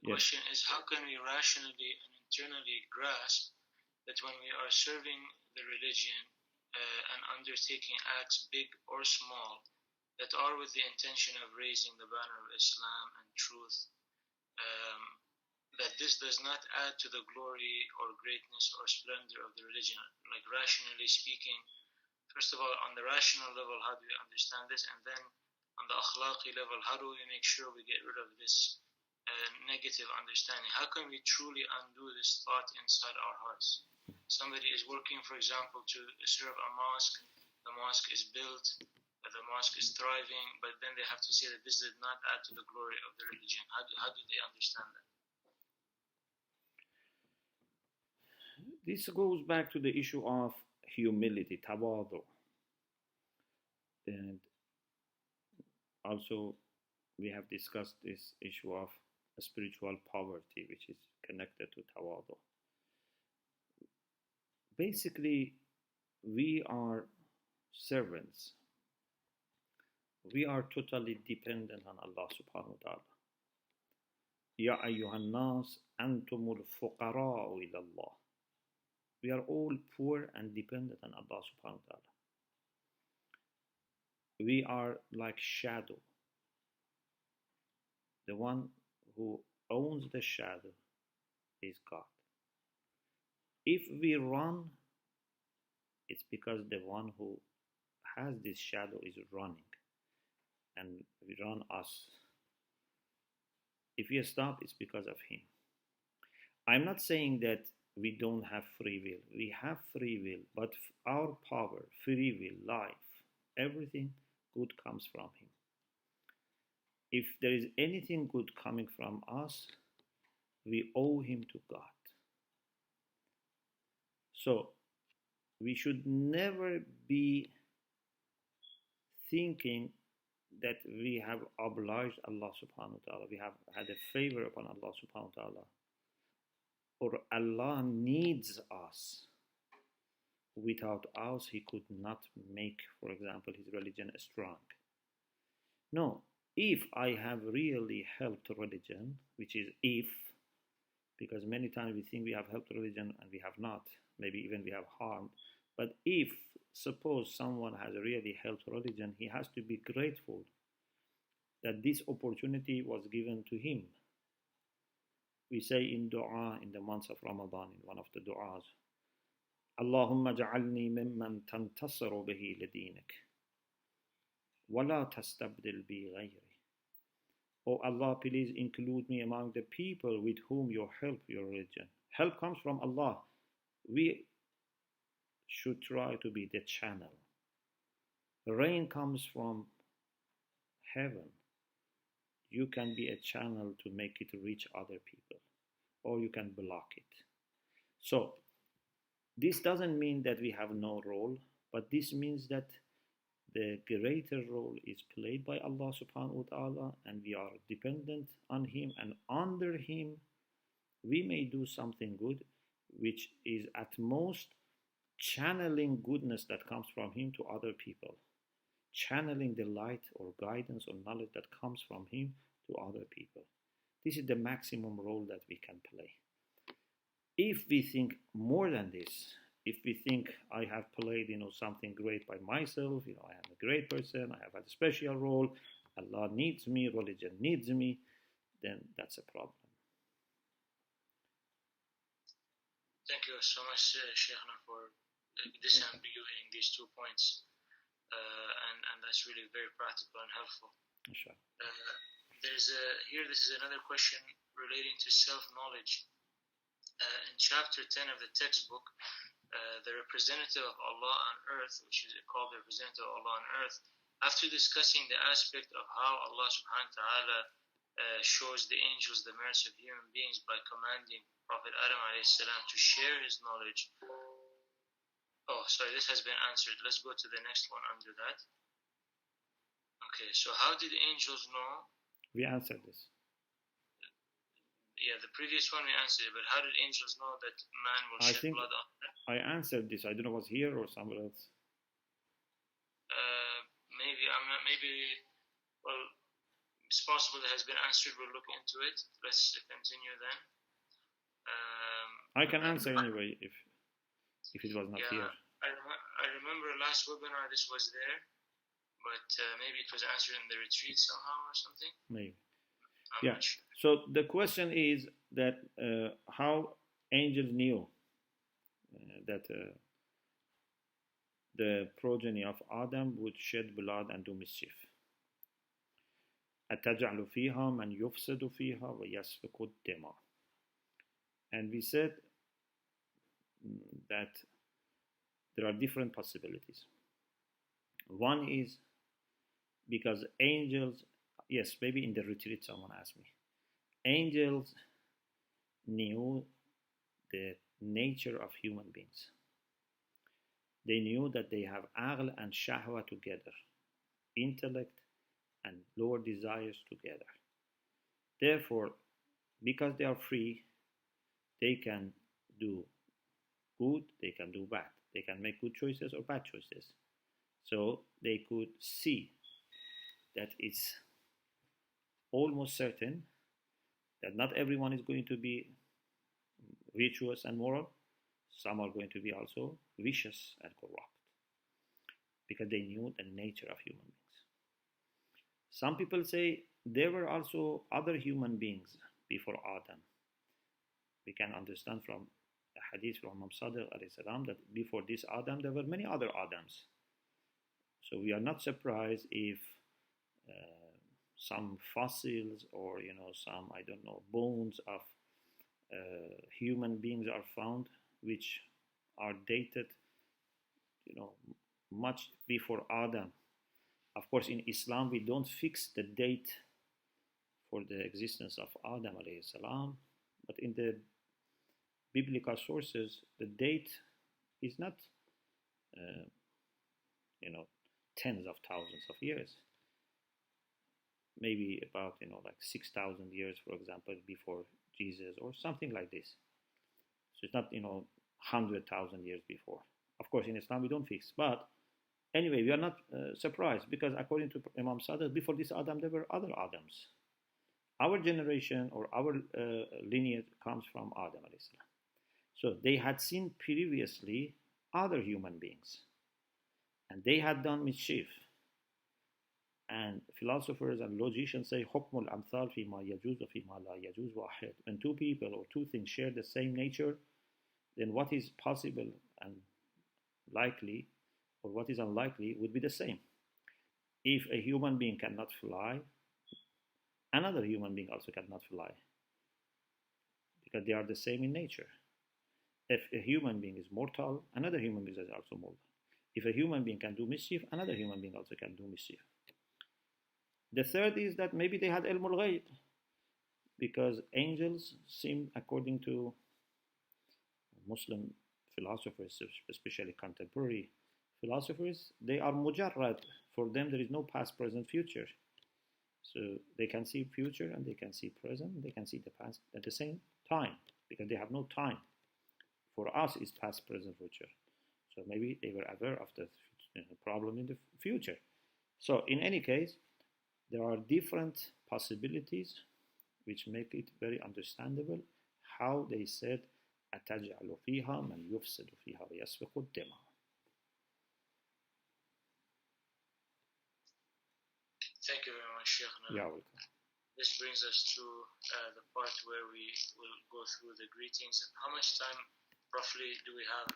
The question is, how can we rationally and internally grasp that when we are serving the religion and undertaking acts big or small that are with the intention of raising the banner of Islam and truth, that this does not add to the glory or greatness or splendor of the religion? Like, rationally speaking, first of all, on the rational level, how do we understand this? And then on the akhlaqi level, how do we make sure we get rid of this negative understanding? How can we truly undo this thought inside our hearts? Somebody is working, for example, to serve a mosque. The mosque is built, the mosque is thriving, but then they have to say that this did not add to the glory of the religion. How do they understand that? This goes back to the issue of humility, tawadu. And also, we have discussed this issue of spiritual poverty, which is connected to tawadu. Basically, we are servants. We are totally dependent on Allah subhanahu wa ta'ala. Ya ayyuhan nas antumul fuqara'u ila Allah. We are all poor and dependent on Allah subhanahu wa ta'ala. We are like shadow. The one who owns the shadow is God. If we run, it's because the one who has this shadow is running, and we run us. If we stop, it's because of him. I'm not saying that we don't have free will. We have free will, but our power, free will, life, everything good comes from him. If there is anything good coming from us, we owe him to God. So we should never be thinking that we have obliged Allah subhanahu wa ta'ala, we have had a favor upon Allah subhanahu wa ta'ala, or Allah needs us. Without us, he could not make, for example, his religion strong. No, if I have really helped religion, which is if, because many times we think we have helped religion and we have not, maybe even we have harmed, but if, suppose someone has really helped religion, he has to be grateful that this opportunity was given to him. We say in dua in the months of Ramadan, in one of the du'as, Allahumma ja'alni mimman tantasiru bihi ladinik, wa la tastabdil bi ghayri. Oh Allah, please include me among the people with whom you help your religion. Help comes from Allah. We should try to be the channel. Rain comes from heaven. You can be a channel to make it reach other people, or you can block it. So this doesn't mean that we have no role, but this means that the greater role is played by Allah subhanahu wa ta'ala, and we are dependent on him, and under him we may do something good, which is at most channeling goodness that comes from him to other people, channeling the light or guidance or knowledge that comes from him to other people. This is the maximum role that we can play. If we think more than this, if we think I have played, something great by myself, I am a great person, I have had a special role, Allah needs me, religion needs me, then that's a problem. Thank you so much, Sheikhna, for disambiguating these 2 points. And that's really very practical and helpful. Sure. This is another question relating to self-knowledge. In chapter 10 of the textbook, the representative of Allah on earth, which is called the representative of Allah on earth, after discussing the aspect of how Allah subhanahu wa ta'ala shows the angels the merits of human beings by commanding Prophet Adam alayhi salam to share his knowledge. Oh, sorry, this has been answered. Let's go to the next one under that. Okay, so how did angels know? We answered this. Yeah, the previous one we answered, but how did angels know that man will shed blood on earth? I answered this. I don't know, was here or somewhere else. Maybe I'm not. Maybe. Well, it's possible it has been answered. We'll look into it. Let's continue then. I can answer anyway if it was not here. I remember last webinar this was there, but maybe it was answered in the retreat somehow or something. Maybe. I'm not sure. So the question is that how angels knew that the progeny of Adam would shed blood and do mischief. أتجعل فيها من يفسد فيها ويسفك الدماء. And we said that there are different possibilities. One is because angels, yes, maybe in the retreat someone asked me, angels knew the nature of human beings. They knew that they have aql and shahwa together, intellect and lower desires together. Therefore, because they are free, they can do good, they can do bad. They can make good choices or bad choices. So they could see that it's almost certain that not everyone is going to be virtuous and moral. Some are going to be also vicious and corrupt, because they knew the nature of human beings. Some people say there were also other human beings before Adam. We can understand from a hadith from Imam Sadiq ﷺ that before this Adam there were many other Adams. So we are not surprised if some fossils or some bones of human beings are found which are dated much before Adam. Of course, in Islam we don't fix the date for the existence of Adam alayhi salam, but in the biblical sources the date is not tens of thousands of years. Maybe about like 6,000 years, for example, before Jesus or something like this. So it's not 100,000 years before. Of course, in Islam we don't fix, but anyway, we are not surprised, because according to Imam Sadiq, before this Adam there were other Adams. Our generation or our lineage comes from Adam alayhi salam. So they had seen previously other human beings, and they had done mischief. And philosophers and logicians say, حُكْمُ الْأَمْثَالِ فِي مَا يَجُوزُ وَفِي مَا لَا يَجُوزُ وَاحِدٌ. When two people or two things share the same nature, then what is possible and likely or what is unlikely would be the same. If a human being cannot fly, another human being also cannot fly, because they are the same in nature. If a human being is mortal, another human being is also mortal. If a human being can do mischief, another human being also can do mischief. The third is that maybe they had ilm al-ghayb, because angels seem, according to Muslim philosophers, especially contemporary philosophers, they are mujarrad. For them there is no past, present, future. So they can see future and they can see present, they can see the past at the same time, because they have no time. For us it's past, present, future. So maybe they were aware of the problem in the future. So in any case, there are different possibilities which make it very understandable how they said أَتَجْعَلُ فِيهَا مَنْ يُفْسِدُ فِيهَا وَيَسْفِكُ الدِّمَاءَ. Thank you very much, Sheikh. You're welcome. This brings us to the part where we will go through the greetings. How much time roughly do we have